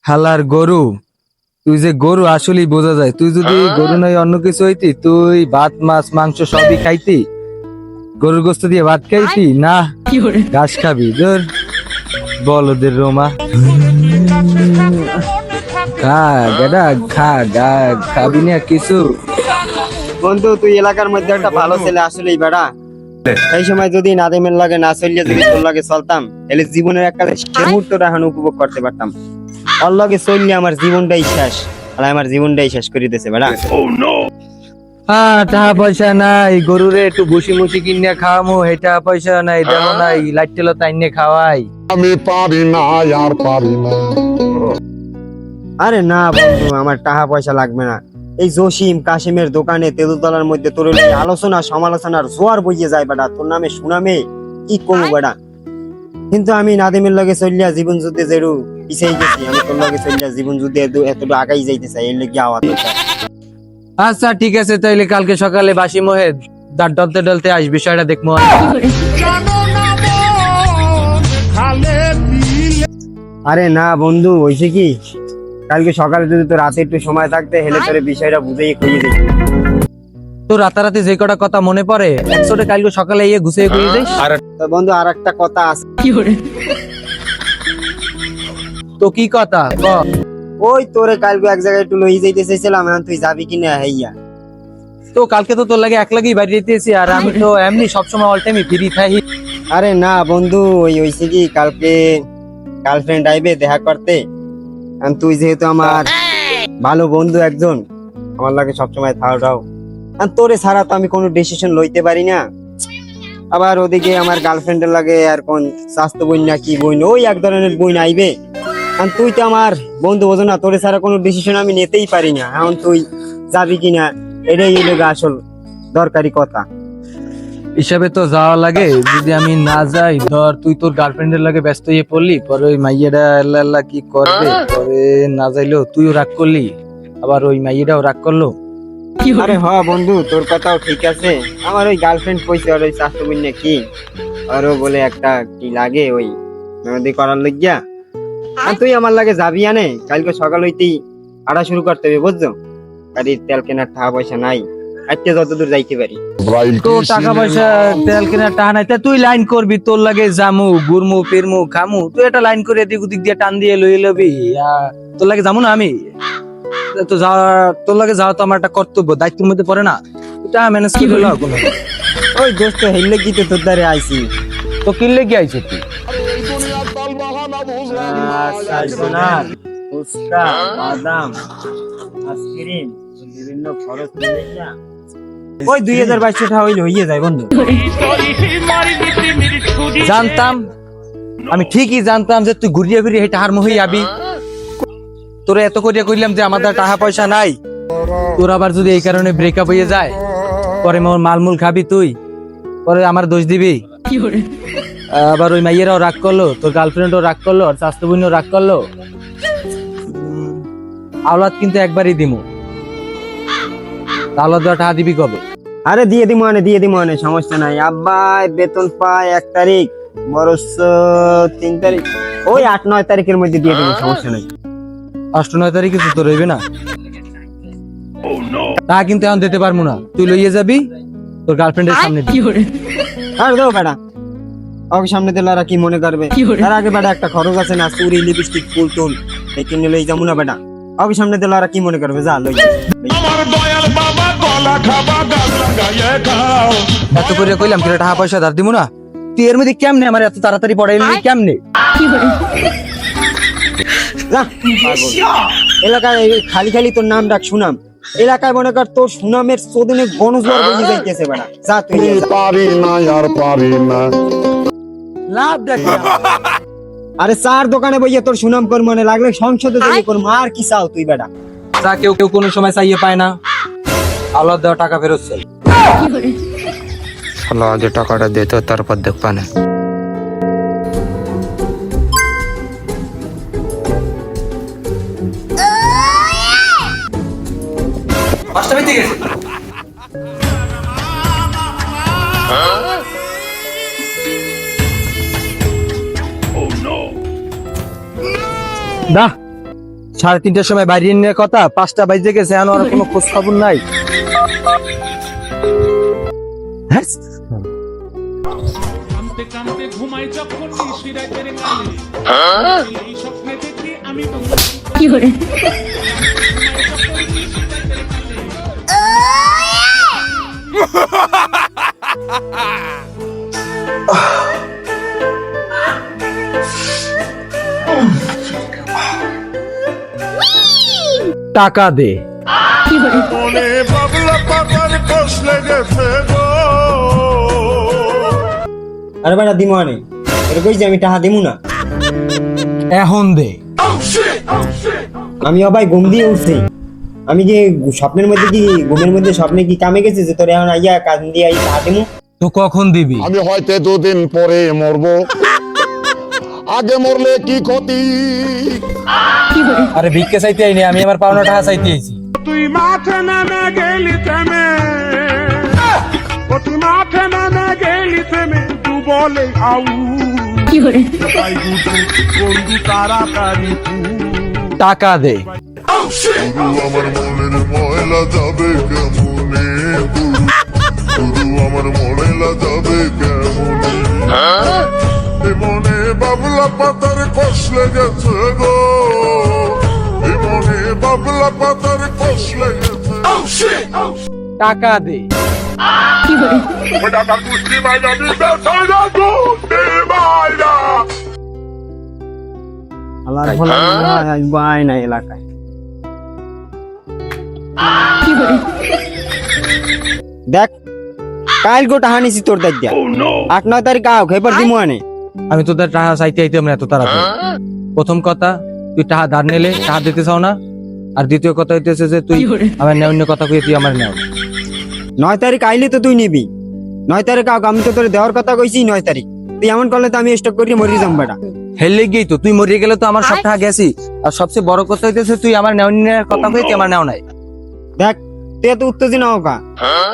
হালার গরু, তুই যে গরু আসলেই বোঝা যায়। তুই যদি গরু নয় অন্য কিছু হইতি, তুই ভাত মাছ মাংস সবই খাইতি। গরুর গোস্ত দিয়ে ভাত খাইতি না, ঘাস খাবি। ধর বলদের রোমা, খা গেডা খা, খাবি না কিছু। বন্ধু তুই এলাকার মধ্যে একটা ভালো ছেলে আসলেই বেড়া। এই সময় যদি নাদিমের লাগে না চলিয়ে যদি তোর লাগে চলতাম, তাহলে জীবনের একটা মুহূর্তটা এখন উপভোগ করতে পারতাম। ওর লগে চললে আমার জীবনটাই শেষ, আর আমার জীবনটাই শেষ করে দিতেছে বেড়া। হ্যাঁ, টাকা পয়সা নাই, গরুরে একটু ভুসি মুসি কিনে খাওয়ামু, এই টাকা পয়সা নাই, দেবো নাই, লাইট তেল তাইনে খাওয়াই। আমি পারি না আর পারি না। আরে না বন্ধু, আমার টাকা পয়সা লাগবে না। এই জসিম কাশিমের দোকানে তেতুতলার মধ্যে তোর লগে আলোচনা সমালোচনার জোয়ার বইয়ে যায় বেটা, তোর নামে সুনামে কি কমু বেটা। কিন্তু আমি নাদিমের লগে চলিয়া জীবন যুদ্ধে যেরু পিছিয়ে গেছি, আমি তোর লগে চলিয়া জীবন যুদ্ধে এতটুকু আগাই যাইতে চাই, এর লেগে আওয়াজ হচ্ছে। আচ্ছা ঠিক আছে, তাইলে কালকে সকালে বাসি মোহে দাঁত ডলতে ডলতে আস, বিষয়টা দেখবো। আরে না বন্ধু, হয়েছে কি, কালকে সকালে যদি তোর রাতে একটু সময় থাকতে হেলে তোর বিষয়টা বুঝেই খুঁজে দিই। তো রাতারাতি যে কটা কথা মনে পড়ে একশোটা কালকে সকালে ইয়ে ঘুষে ঘুরিয়ে দিস। তো বন্ধু আর একটা কথা আছে। তো কি কথা ক? ওই তোরে কালকে এক জায়গায় একটু লই যাইতে চাইছিলাম, এখন তুই যাবি কিনা হেইয়া। তো কালকে তো তোর লাগে এক লাগেই বাড়ি যেতেছি, আর আমি তো এমনি সবসময় অল টাইমই ফ্রি থাকি। আরে না বন্ধু, ওই হইছে কি, কালকে গার্লফ্রেন্ড আইবে দেখা করতে। আর তুই যেহেতু আমার ভালো বন্ধু একজন, আমার লাগে সবসময় থাও। আর তোরে ছাড়া তো আমি কোনো ডিসিশন লইতে পারি না। আবার ওদিকে আমার গার্লফ্রেন্ডের লাগে আর কোন স্বাস্থ্য বই না কি বই, ওই এক ধরনের বই আইবে। আর তুই তো আমার বন্ধু বোঝো না, তোরে ছাড়া কোনো ডিসিশন আমি নিতেই পারি না। এখন তুই যাবি কিনা এটাই লোক আসল দরকারি কথা। হিসাবে তো যাওয়া লাগে, যদি আমি না যাই, ধর তুই তোর গার্লফ্রেন্ডের লাগে ব্যস্ত হয়ে পড়লি, পরে ওই মাইয়াটা আল্লাহ আল্লাহ কি করবে, পরে না যাইলেও তুইও রাগ করলি, আবার ওই মাইয়াটাও রাগ করলো। আরে হ বন্ধু, তোর কথাও ঠিক আছে। আমার ওই গার্লফ্রেন্ড কইছে আর ওই স্বাস্থ্য বই না কি, আরো বলে একটা কি লাগে ওই মেহেদি করার লাগিয়া। আর তুই আমার লাগে যাবি আনে, কালকে সকাল হইতেই আড়া শুরু করতে হবে বুঝছো। গাড়ির তেল কেনার টাকা পয়সা নাই, আজকে যতদূর যাইতে পারি। তো টাকা পয়সা তেল কেনার টাকা নাই, তা তুই লাইন করবি, তোর লাগে জামু ঘুরমু ফিরমু খামু, তুই একটা লাইন করে এদিক ওদিক দিয়ে টান দিয়ে লই লবি। তোর লাগে যাবো না আমি, তো যাওয়া তোর লাগে যাওয়া তো আমার একটা কর্তব্য, দায়িত্বের মধ্যে পড়ে না, এটা ম্যানেজ করে লও কোনো। ওই দোস্ত হেললে কি তো তোর দ্বারে আইছি। তো কিনলে কি আইছে তুই? ফুচকা, বাদাম, আইসক্রিম, বিভিন্ন খরচ মিলাইয়া ওই 2022 টাকা হইলে হইয়ে যায় বন্ধু। জানতাম, আমি ঠিকই জানতাম যে তুই ঘুরিয়ে ফিরিয়ে হেঁটে হার মহি যাবি। তোরা এত করিয়া কইলাম যে আমাদের টাকা পয়সা নাই, তোর আবার যদি এই কারণে ব্রেকআপ হয়ে যায়, পরে মোর মালমূল খাবি তুই, পরে আমার দোষ দিবি। আবার ওই মাইয়েরাও রাগ করলো, তোর গার্লফ্রেন্ডও রাগ করলো, আর স্বাস্থ্য বোনও রাগ করলো। আওলাদ কিন্তু একবারই দিমু, আওলাদ দেওয়া টাকা দিবি কবে? আরে দিয়ে দিমু আনে সমস্যা নাই। আব্বা বেতন পায় 1 তারিখ, বরস 3 তারিখ, ওই 8-9 তারিখের মধ্যে দিয়ে দিবো, সমস্যা নাই। 8-9 তারিখে তো তোর রইবে না, তা কিন্তু এখন দিতে পারবো না। তুই লইয়ে যাবি তোর গার্লফ্রেন্ডের সামনে দিবি। আর দাও বেটা, ওকে সামনে দিলে আর কি মনে করবে। তার আগে বেটা একটা খরচ আছে না, চুরি লিপস্টিক ফুল টুল এই কিনে লই যাবো না বেটা। ওকে সামনে দিলে আর কি মনে করবে, যা লই যা। এত করে কইলাম কি টাকা পয়সা ধার দিমু না, তুই এর মধ্যে কেমনে আমার এত তাড়াতাড়ি পড়াইলি কেমনে? যা, এলাকায় খালি খালি তোর নাম ডাক সুনাম, এলাকায় মনে কর তোর সুনামের চোদনে গণজোয়ার বইয়ে যাইতেছে বেটা। যা তুই আমি পারি না আর পারি না। লাভ দেখ, আরে চার দোকানে বইয়ে তোর সুনাম কর, মনে লাগলে সংসদে যাই কর, আর কি চাও তুই বেটা। যা, কেউ কেউ কোনো সময় চাইয়ে পায় না, আল্লাহ দেওয়া টাকা ফেরত চাই। শালা আগে টাকাটা দে তো, তারপর দেখবা না। পাঁচটা বেজে গেছে। দা 3:30টার সময় বাইরে নিয়ে কথা, 5টা বাজে গেছে, এখন আর কোনো খোঁজ খবর নাই। হ্যাঁ? কামতে কামতে ঘুমাই যখন নিশিরাতের কালে এই স্বপ্নে দেখি আমি টাকা দে। মনে বাবলা পাতার কষ লেগেছে গো। আরে বেটা দিমু আনে, তোর কইছি আমি টাকা দিমু না। এখন দে। আমি ভাই ঘুম দিয়ে উঠছি, আমি কি স্বপ্নের মধ্যে কি ঘুমের মধ্যে স্বপ্নে কি কামে গেছে যে তোর এখন আইয়া কাজ দিয়ে আই টাকা দিমু? তো কখন দিবি? আমি হয়তো 2 দিন পরে মরবো, আগে মরলে কি ক্ষতি। আরে ভিক্ষে চাইতে আইনি, আমি আমার পাওনা টাকা চাইতে আইছি। তুই মাঠে নামে গেলি থেমে তুই মাঠে নামে গেলি থেমে তু বলে আউ তাই গুটু বন্ধু তাড়াতাড়ি টাকা দে। শুধু আমার মনের ময়লা যাবে কেমনে, শুধু আমার ময়লা যাবে কেমনে। এ মনে বাবলা পাতার কষ লেগেছে গো, এ মনে বাবলা পাতার কষ লেগেছে। টাকা দে। টাকা কুস্তি মাইনা দিবে সাইনা কুস্তি মাইনা। আল্লাহর ভোলা আসবো আয় না এলাকায়। দেখ কাল গো টাকা নিছি তোর দায়িত্ব, 8-9 তারিখ আও খেপার দিমু আনে। আমি তোদের টাকা চাইতে আইতে আমরা এত তাড়াতাড়ি? প্রথম কথা, তুই টাকা ধার নিলে টাকা দিতে চাও না, আর দ্বিতীয় কথা হইতেছে যে তুই আমার অন্য কথা কইয়ে তুই আমার নেও। 9 তারিখ আইলে তো তুই নিবি, 9 তারিখ আও, আমি তো তোর দেওয়ার কথা কইছি 9 তারিখ। তুই এমন করলে তো আমি স্টক করিয়ে মরি যাম বেটা। হেললে গিয়ে তো তুই মরিয়ে গেলে তো আমার সব টাকা গেছি, আর সবচেয়ে বড় কথা হইতেছে তুই আমার নেওয়ার কথা কইয়ে তুই আমার নেও নাই। দেখ তুই এত উত্তেজনা হোকা,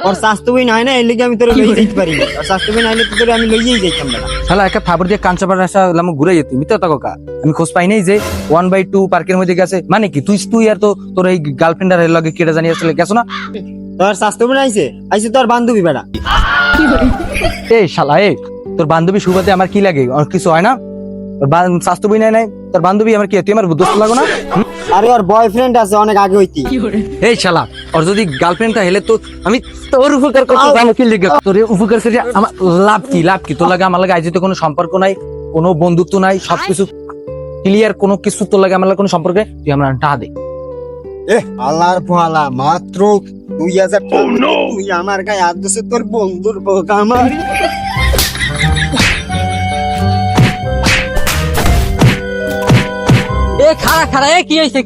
ওর স্বাস্থ্য বই নাই না, এর লিগে আমি তোর লই যাইতে পারি না। আর স্বাস্থ্য বই নাইলে তো তোর আমি লইয়েই যাইতাম বেটা। শালা একটা ফাবর দিয়ে কাঞ্চাপাড়া আসা লামু ঘুরে যেত মিথ্যা কথা কাকা। আমি খোঁজ পাই নাই যে 1/2 পার্কের মধ্যে গেছে, মানে কি তুই আর তো তোর এই গার্লফ্রেন্ড আর এর লগে কেটে জানিয়ে আসলে গেছো না? তোর স্বাস্থ্য বই আইছে আইছে তোর বান্ধবী বেটা। এই শালা এ, তোর বান্ধবী সুবাদে আমার কি লাগে? আর কিছু হয় না? তোর স্বাস্থ্য বই নাই, তোর বান্ধবী আমার কি, তুই আমার দোস্ত লাগো না? আরে ওর বয়ফ্রেন্ড আছে অনেক আগে হইতি। এই শালা, ওর যদি গার্লফ্রেন্ডটা হেলে তো আমি তোর উপকার করতে জানো কি লিগে? তোর উপকার করে আমার লাভ কি? তোর লাগে আমার লাগে আজ তো কোনো সম্পর্ক নাই, কোনো বন্ধুত্ব নাই, সবকিছু ক্লিয়ার, কোনো কিছু তোর লাগে আমার লাগে কোনো সম্পর্ক নেই। তুই আমার টাকা দে। আল্লাহর ভোলা মাত্র 2000 টাকা তুই আমার গায়ে হাত দিছিস তোর বন্ধুর বোকা আমার। এ খাড়া এ কি হইছে?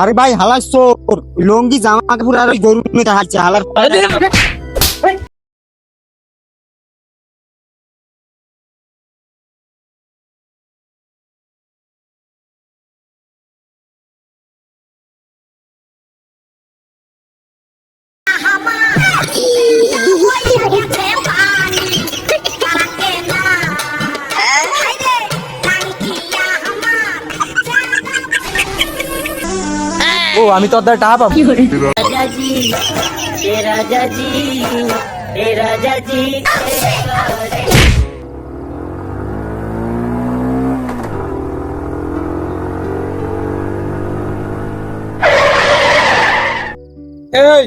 আরে ভাই হালার চোর, লঙ্গি জামা কাপড় আর ওই গরু নিয়ে হাঁটছে হালার। ও আমি তোর দ্বারা টাকা পাবো? राजा जी हे राजा जी हे राजा जी এই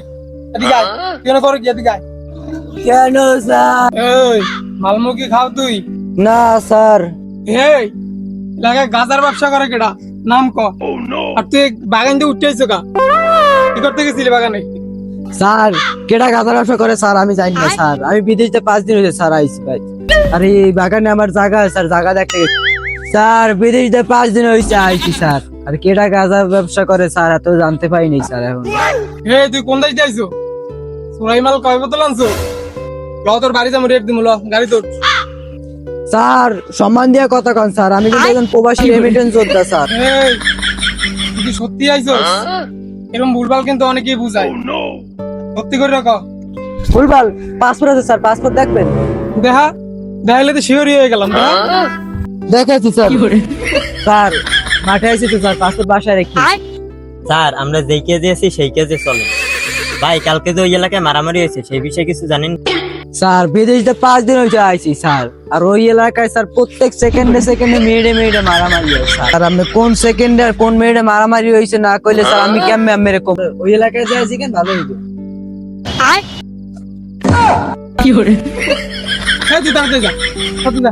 এদিকে আয়, কেন করে কি এদিকে আয়। কেন স্যার? এই মালমুখি খাও তুই? না স্যার। এই লাগে গাজার ব্যবসা করে কেডা? নাম ক। আর তুই বাগান দিয়ে উঠে আইছো কা? কি করতে গেছিলি বাগানে? স্যার কেডা গাঁদা ব্যবসা করে স্যার আমি জানি না স্যার, আমি বিদেশে 5 দিন হয়েছে স্যার আইছি ভাই। আরে এই বাগানে আমার জায়গা আছে স্যার, জায়গা দেখতে গেছি স্যার, বিদেশে 5 দিন হয়েছে আইছি স্যার। আর কেডা গাঁদা ব্যবসা করে স্যার এত জানতে পাইনি স্যার এখন। এই তুই কোন দেশ যাইছো? সুরাই মাল কয় বোতল আনছো? ল তোর বাড়ি যাবো, রেট দিমু, ল গাড়ি তোর। স্যার সম্মান দিয়ে কথা কন স্যার, আমি কিন্তু একজন প্রবাসী রেমিটেন্স যোদ্ধা স্যার। এই তুই কি সত্যি আইছো? এরকম ভুলভাল কিন্তু অনেকেই বুঝায়, সত্যি করে রাখো। ভুলভাল? পাসপোর্ট আছে স্যার, পাসপোর্ট দেখবেন? দেখাইলে তো শিওরি হয়ে গেলাম। দেখা দেখেছি স্যার। স্যার মাঠে আইছি তো স্যার, পাসপোর্ট বাসায় রেখে। স্যার আমরা যেই কেজে আছি সেই কেজে চলে। ভাই কালকে যে ওই এলাকায় মারামারি হয়েছে সেই বিষয়ে কিছু জানেন? স্যার বিদেশে 5 দিন হয়েছে আইছি স্যার, আর ওই এলাকায় স্যার প্রত্যেক সেকেন্ডে সেকেন্ডে মিনিটে মারামারি হয় স্যার। আর আপনি কোন সেকেন্ডে আর কোন মিনিটে মারামারি হয়েছে না কইলে স্যার আমি কেমনে আমি এরকম ওই এলাকায় যাই আছি কেন ভালো হইতো। তুই তাড়াতাড়ি যা, তাড়াতাড়ি যা।